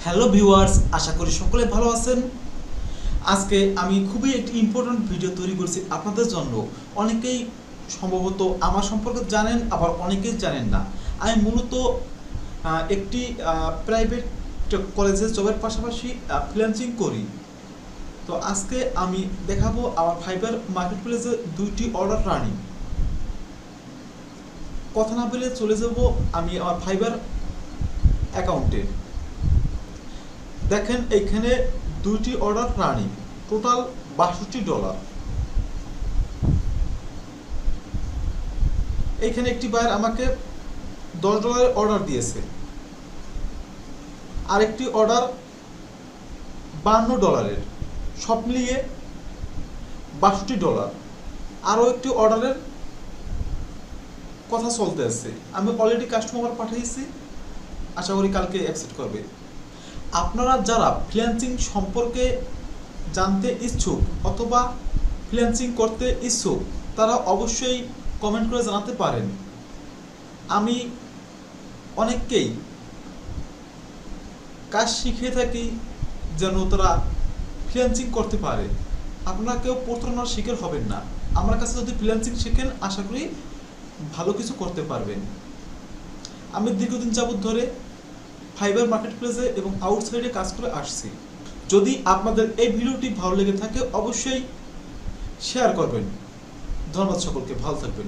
Hello viewers, আশা করি সকলে ভালো আছেন। আজকে আমি খুবই একটি ইম্পর্টেন্ট ভিডিও তৈরি করছি আপনাদের জন্য। অনেকেই সম্ভবত আমার সম্পর্কে জানেন, আবার অনেকেই জানেন না। আমি মূলত একটি প্রাইভেট কলেজে জবের পাশাপাশি ফ্রিল্যান্সিং করি। তো আজকে আমি দেখাবো আমার ফাইবার মার্কেট প্লেসে 2টি অর্ডার রানিং। কথা না বলে চলে যাব আমি আমার ফাইবার অ্যাকাউন্টে। দেখেন এইখানে 2টি অর্ডার রানিং, টোটাল $62। এইখানে একটি বায়ার আমাকে $10 অর্ডার দিয়েছে, আরেকটি অর্ডার $52, সব মিলিয়ে $62। আরও একটি অর্ডারের কথা চলতে আছে। আমি অলরেডি কাস্টমার পাঠিয়েছি, আশা করি কালকে অ্যাকসেপ্ট করবে। আপনারা যারা ফ্রিল্যান্সিং সম্পর্কে জানতে ইচ্ছুক অথবা ফ্রিল্যান্সিং করতে ইচ্ছুক, তারা অবশ্যই কমেন্ট করে জানাতে পারেন। আমি অনেককেই কাজ শিখিয়ে থাকি যেন তারা ফ্রিল্যান্সিং করতে পারে। আপনারা কেউ প্রতারণার শিকার হবেন না। আমার কাছে যদি ফ্রিল্যান্সিং শিখেন, আশা করি ভালো কিছু করতে পারবেন। আমি দীর্ঘদিন যাবত ধরে ফাইবার মার্কেট প্লেসে এবং আউটসাইডে কাজ করে আসছি। যদি আপনাদের এই ভিডিওটি ভালো লেগে থাকে, অবশ্যই শেয়ার করবেন। ধন্যবাদ সকলকে, ভালো থাকবেন।